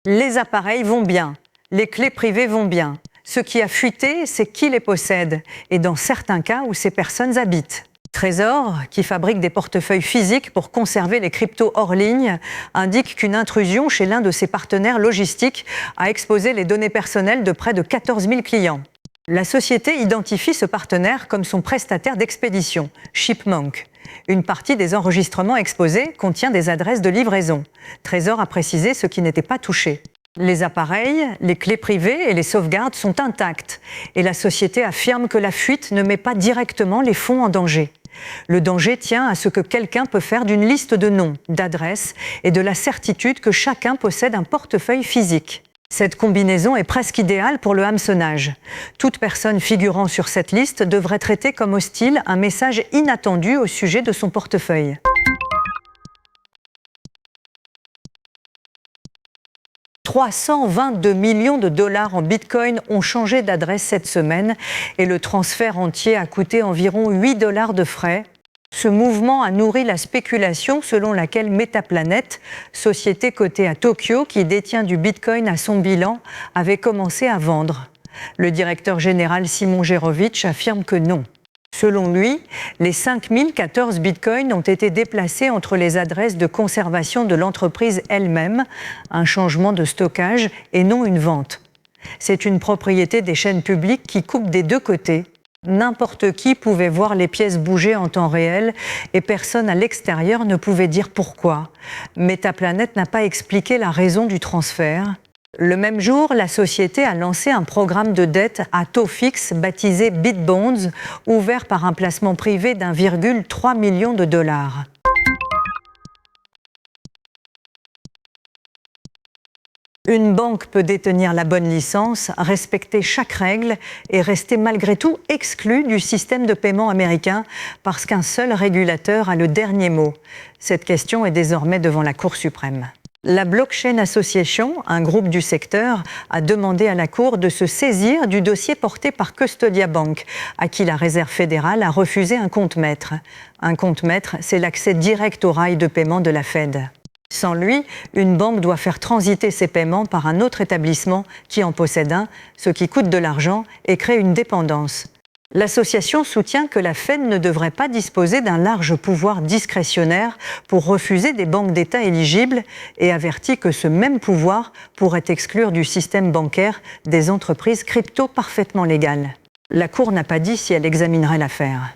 Les appareils vont bien, les clés privées vont bien. Ce qui a fuité, c'est qui les possède, et dans certains cas où ces personnes habitent. Trésor, qui fabrique des portefeuilles physiques pour conserver les cryptos hors ligne, indique qu'une intrusion chez l'un de ses partenaires logistiques a exposé les données personnelles de près de 14 000 clients. La société identifie ce partenaire comme son prestataire d'expédition, Shipmonk. Une partie des enregistrements exposés contient des adresses de livraison. Trésor a précisé ce qui n'était pas touché. Les appareils, les clés privées et les sauvegardes sont intactes et la société affirme que la fuite ne met pas directement les fonds en danger. Le danger tient à ce que quelqu'un peut faire d'une liste de noms, d'adresses et de la certitude que chacun possède un portefeuille physique. Cette combinaison est presque idéale pour le hameçonnage. Toute personne figurant sur cette liste devrait traiter comme hostile un message inattendu au sujet de son portefeuille. « 322 millions de dollars en bitcoin ont changé d'adresse cette semaine et le transfert entier a coûté environ 8 $ de frais. Ce mouvement a nourri la spéculation selon laquelle Metaplanet, société cotée à Tokyo qui détient du bitcoin à son bilan, avait commencé à vendre. Le directeur général Simon Gerovitch affirme que non. Selon lui, les 5014 bitcoins ont été déplacés entre les adresses de conservation de l'entreprise elle-même, un changement de stockage et non une vente. C'est une propriété des chaînes publiques qui coupe des deux côtés. N'importe qui pouvait voir les pièces bouger en temps réel et personne à l'extérieur ne pouvait dire pourquoi. Metaplanet n'a pas expliqué la raison du transfert. Le même jour, la société a lancé un programme de dette à taux fixe baptisé BitBonds, ouvert par un placement privé d'1,3 million de dollars. Une banque peut détenir la bonne licence, respecter chaque règle et rester malgré tout exclue du système de paiement américain parce qu'un seul régulateur a le dernier mot. Cette question est désormais devant la Cour suprême. La Blockchain Association, un groupe du secteur, a demandé à la Cour de se saisir du dossier porté par Custodia Bank, à qui la Réserve fédérale a refusé un compte maître. Un compte maître, c'est l'accès direct au rail de paiement de la Fed. Sans lui, une banque doit faire transiter ses paiements par un autre établissement qui en possède un, ce qui coûte de l'argent et crée une dépendance. L'association soutient que la Fed ne devrait pas disposer d'un large pouvoir discrétionnaire pour refuser des banques d'État éligibles et avertit que ce même pouvoir pourrait exclure du système bancaire des entreprises crypto parfaitement légales. La Cour n'a pas dit si elle examinerait l'affaire.